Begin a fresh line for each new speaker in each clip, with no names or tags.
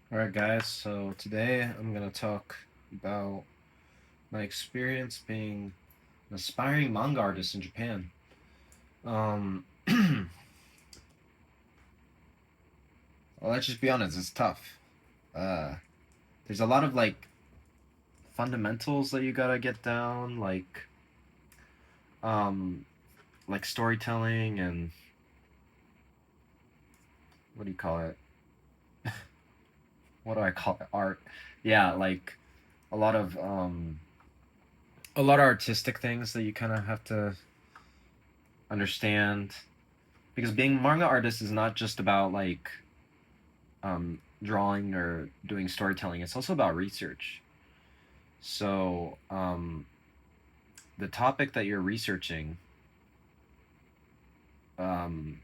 Alright, guys, so today I'm going to talk about my experience being an aspiring manga artist in Japan. Um, well, let's just be honest, it's tough. Uh, there's a lot of fundamentals that you gotta get down, um, like storytelling and what do you call it? What do I call it? Art. Yeah, like a lot of um, a lot of artistic things that you kind of have to understand because being manga artist is not just about drawing or doing storytelling. It's also about research. So the topic that you're researching um,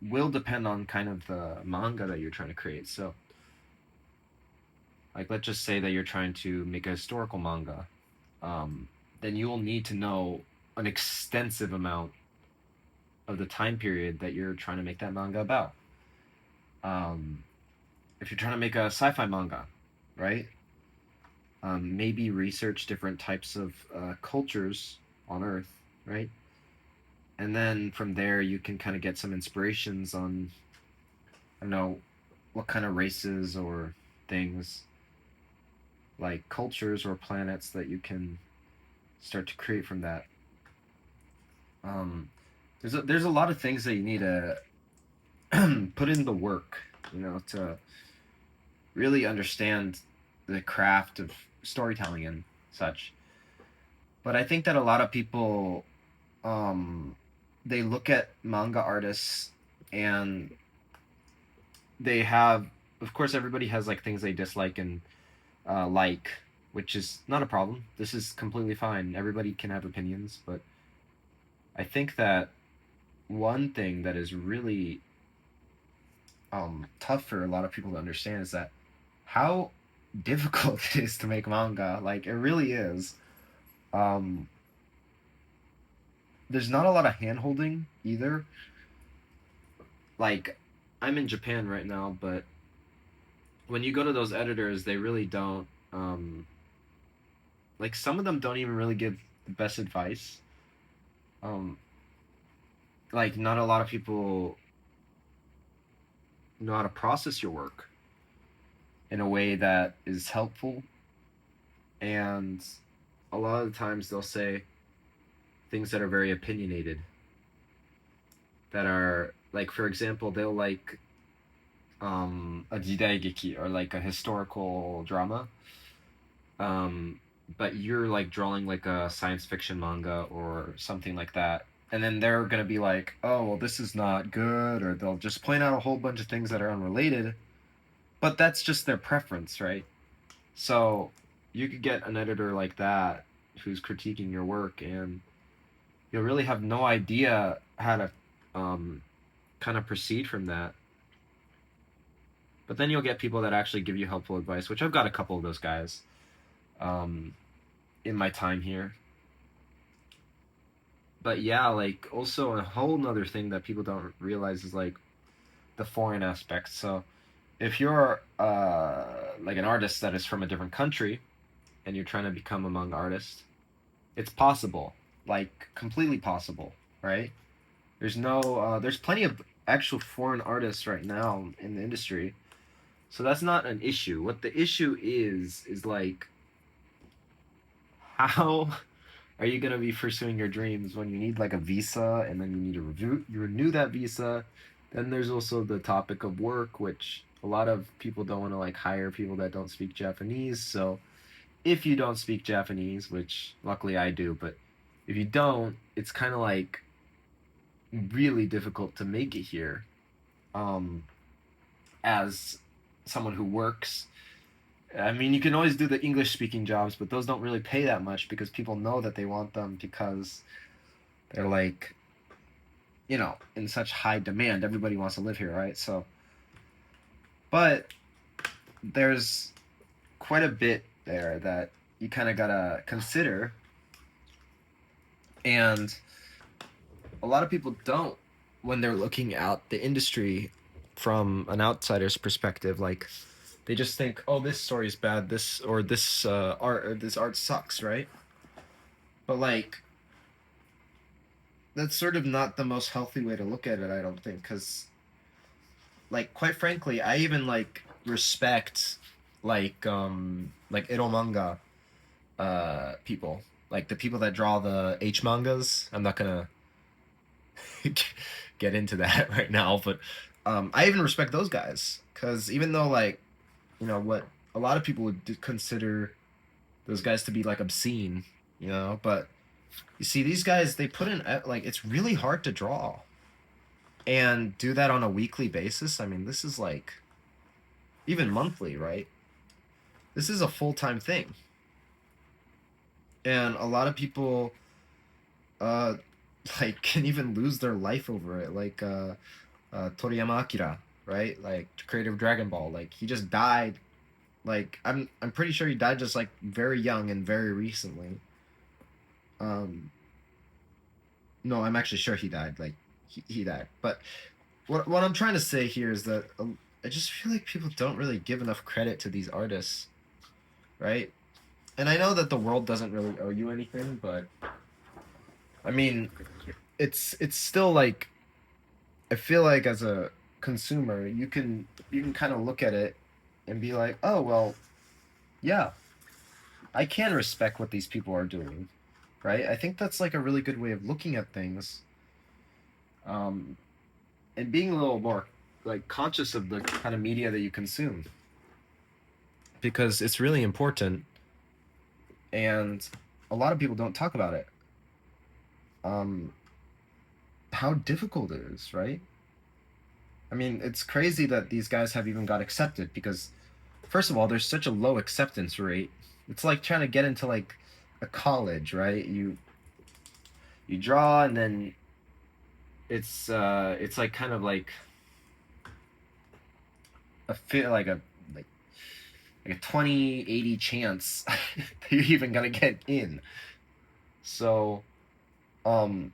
will depend on kind of the manga that you're trying to create. So like let's just say that you're trying to make a historical manga, then you will need to know an extensive amount of the time period that you're trying to make that manga about. Um, if you're trying to make a sci-fi manga, right? Maybe research different types of cultures on Earth, right? And then from there, you can kind of get some inspirations on, I don't know, what kind of races or things, like cultures or planets that you can start to create from that. Um, there's a lot of things that you need to put in the work, to really understand the craft of storytelling and such. But I think that a lot of people um, they look at manga artists and they have, of course, everybody has like things they dislike and like, which is not a problem. This is completely fine. Everybody can have opinions, but I think that one thing that is really tough for a lot of people to understand is that how difficult it is to make manga. Like it really is. Um, there's not a lot of hand holding either. Like I'm in Japan right now, but when you go to those editors, they really don't. Like some of them don't even really give the best advice. Um, like not a lot of people know how to process your work in a way that is helpful, and a lot of the times they'll say things that are very opinionated. That are like, for example, they'll like a jidaigeki or like a historical drama, um, but you're like drawing like a science fiction manga or something like that. And then they're gonna be like, "Oh, well, this is not good," or they'll just point out a whole bunch of things that are unrelated. But that's just their preference, right? So you could get an editor like that who's critiquing your work, and you'll really have no idea how to um, kind of proceed from that. But then you'll get people that actually give you helpful advice, which I've got a couple of those guys um, in my time here. But yeah, like also a whole nother thing that people don't realize is like the foreign aspect. So if you're like an artist that is from a different country and you're trying to become a manga artist, it's possible, like completely possible, right? There's plenty of actual foreign artists right now in the industry, so that's not an issue. What the issue is like how are you gonna be pursuing your dreams when you need like a visa and then you need to renew that visa? Then there's also the topic of work, which a lot of people don't want to like hire people that don't speak Japanese. So if you don't speak Japanese, which luckily I do, but if you don't, it's kind of like really difficult to make it here. Um, as someone who works, I mean, you can always do the English speaking jobs, but those don't really pay that much because people know that they want them because they're like, in such high demand. Everybody wants to live here, right? So, but there's quite a bit there that you kind of gotta consider, and a lot of people don't when they're looking at the industry from an outsider's perspective. Like, They just think, oh, this story's bad, this art sucks, right? But like, that's sort of not the most healthy way to look at it, I don't think, because like, quite frankly, I even like respect like ero manga people, like the people that draw the H mangas. I'm not gonna get into that right now, but I even respect those guys because even though like what a lot of people would consider those guys to be like obscene, but you see these guys they put in like it's really hard to draw and do that on a weekly basis. I mean, this is like even monthly, right? This is a full-time thing. And a lot of people uh like can even lose their life over it, like Toriyama Akira, right? Like creator of Dragon Ball. Like he just died. Like I'm pretty sure he died just like very young and very recently. Um no, I'm actually sure he died. Like he died. But what I'm trying to say here is that I just feel like people don't really give enough credit to these artists, right? And I know that the world doesn't really owe you anything, but I mean, it's still like I feel like as a consumer, you can kind of look at it and be like, "Oh, well, yeah, I can respect what these people are doing." Right? I think that's like a really good way of looking at things. Um and being a little more like conscious of the kind of media that you consume because it's really important and a lot of people don't talk about it. Um how difficult it is, right? I mean, it's crazy that these guys have even got accepted because first of all, there's such a low acceptance rate. It's like trying to get into like a college, right? You draw and then it's like kind of like a fit like like a 20-80 chance that you're even gonna get in. So um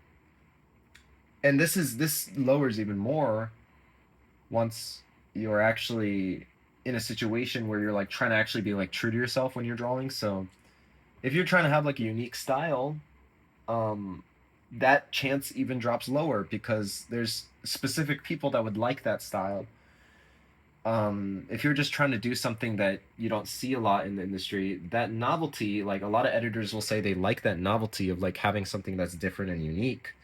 and this lowers even more once you're actually in a situation where you're like trying to actually be like true to yourself when you're drawing. So if you're trying to have like a unique style, um, that chance even drops lower because there's specific people that would like that style. If you're just trying to do something that you don't see a lot in the industry, that novelty, like a lot of editors will say they like that novelty of like having something that's different and unique.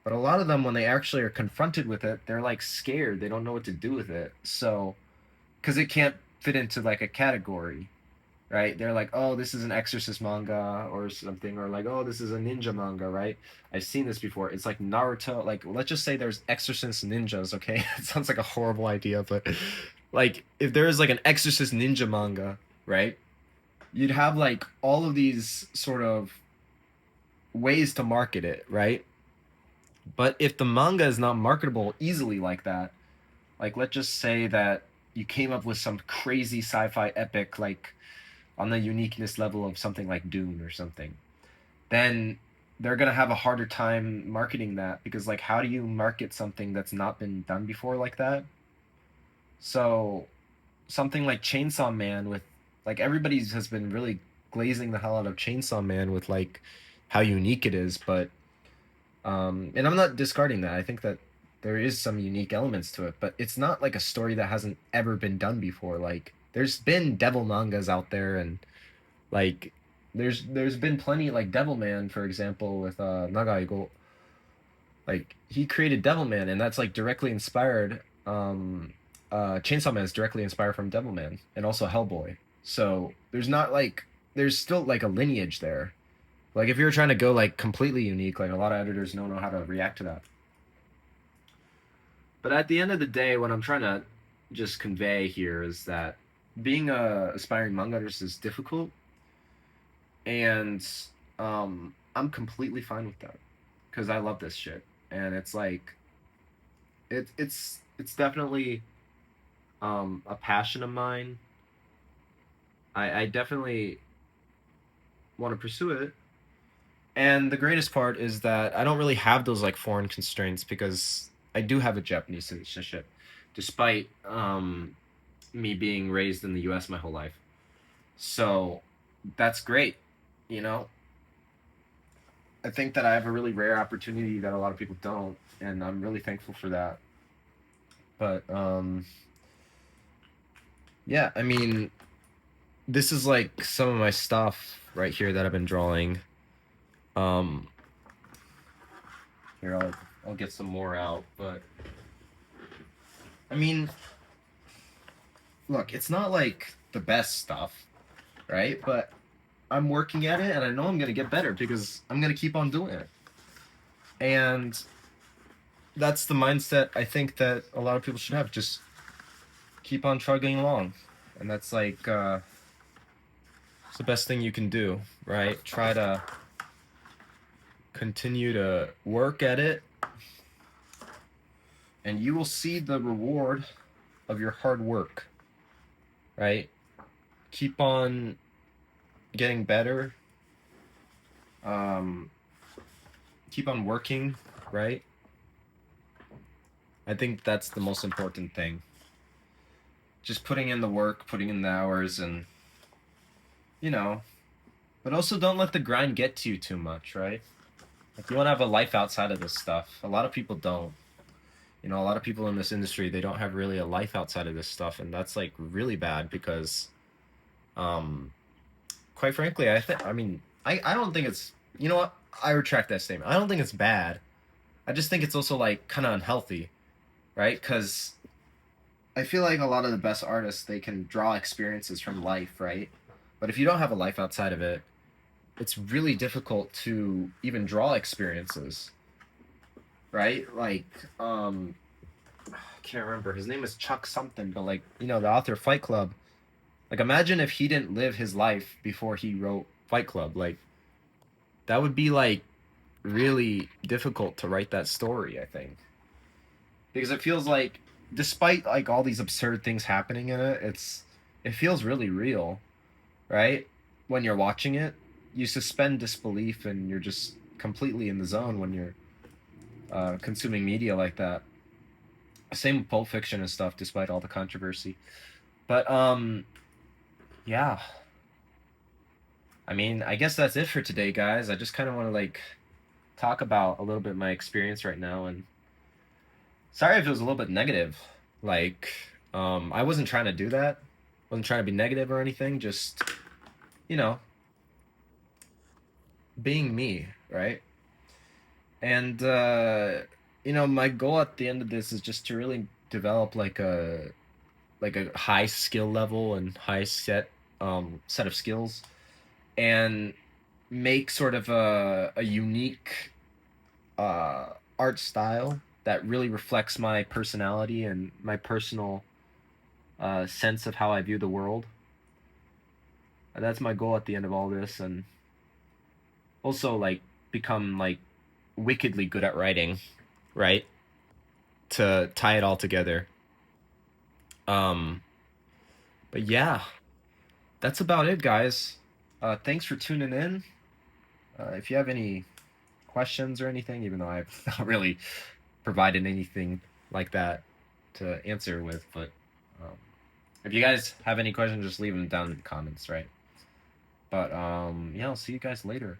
But a lot of them, when they actually are confronted with it, they're like scared. They don't know what to do with it. So, because it can't fit into like a category, right? They're like, oh, this is an exorcist manga or something, or like, oh, this is a ninja manga, right? I've seen this before. It's like Naruto. Like, let's just say there's exorcist ninjas, okay? It sounds like a horrible idea, but like, if there is like an exorcist ninja manga, right? You'd have like all of these sort of ways to market it, right? But if the manga is not marketable easily like that, like let's just say that you came up with some crazy sci-fi epic like on the uniqueness level of something like Dune or something, then they're gonna have a harder time marketing that because like how do you market something that's not been done before like that? So something like Chainsaw Man with like everybody's has been really glazing the hell out of Chainsaw Man with like how unique it is, but and I'm not discarding that. I think that there is some unique elements to it, but it's not like a story that hasn't ever been done before. Like there's been devil mangas out there and like there's been plenty like Devilman, for example, with Nagaigo. Like he created Devilman, and that's like directly inspired. Chainsaw Man is directly inspired from Devilman, and also Hellboy. So there's not like there's still like a lineage there. Like if you're trying to go like completely unique, like a lot of editors don't know how to react to that. But at the end of the day, what I'm trying to just convey here is that being a aspiring manga artist is difficult and I'm completely fine with that because I love this shit, and it's like it's definitely a passion of mine. I definitely want to pursue it, and the greatest part is that I don't really have those like foreign constraints because I do have a Japanese citizenship, despite me being raised in the US my whole life. So that's great, you know. I think that I have a really rare opportunity that a lot of people don't, and I'm really thankful for that. But yeah, I mean, this is like some of my stuff right here that I've been drawing. Um, Here, I'll get some more out, but I mean, look, it's not like the best stuff, right? But I'm working at it, and I know I'm gonna get better because I'm gonna keep on doing it. And that's the mindset I think that a lot of people should have. Just keep on trugging along, and that's like it's the best thing you can do, right? Try to continue to work at it, and you will see the reward of your hard work, right? Keep on getting better. Um, Keep on working, right? I think that's the most important thing. Just putting in the work, putting in the hours, and you know, but also don't let the grind get to you too much, right? Like you want to have a life outside of this stuff. A lot of people don't. You know, a lot of people in this industry, they don't have really a life outside of this stuff, and that's like really bad because um quite frankly, I mean, I don't think it's, you know what? I retract that statement. I don't think it's bad. I just think it's also like kind of unhealthy, right? Cuz I feel like a lot of the best artists, they can draw experiences from life, right? But if you don't have a life outside of it, it's really difficult to even draw experiences, right? Like, I can't remember. His name is Chuck something, but like, you know, the author of Fight Club. Like, imagine if he didn't live his life before he wrote Fight Club. Like, that would be like really difficult to write that story, I think. Because it feels like despite like all these absurd things happening in it, it feels really real, right? When you're watching it, you suspend disbelief and you're just completely in the zone when you're consuming media like that. Same with Pulp Fiction and stuff, despite all the controversy. But yeah. I mean, I guess that's it for today, guys. I just kind of want to like talk about a little bit my experience right now, and sorry if it was a little bit negative. Like, I wasn't trying to do that. Wasn't trying to be negative or anything. Just, you know, being me, right? And you know, my goal at the end of this is just to really develop like a high skill level and high set of skills, and make sort of a unique art style that really reflects my personality and my personal sense of how I view the world. That's my goal at the end of all this, and also like become like wickedly good at writing, right? To tie it all together. Um, but yeah, that's about it, guys. Thanks for tuning in. If you have any questions or anything, even though I've not really provided anything like that to answer with, but um, if you guys have any questions, just leave them down in the comments, right? But yeah, I'll see you guys later.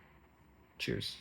Cheers.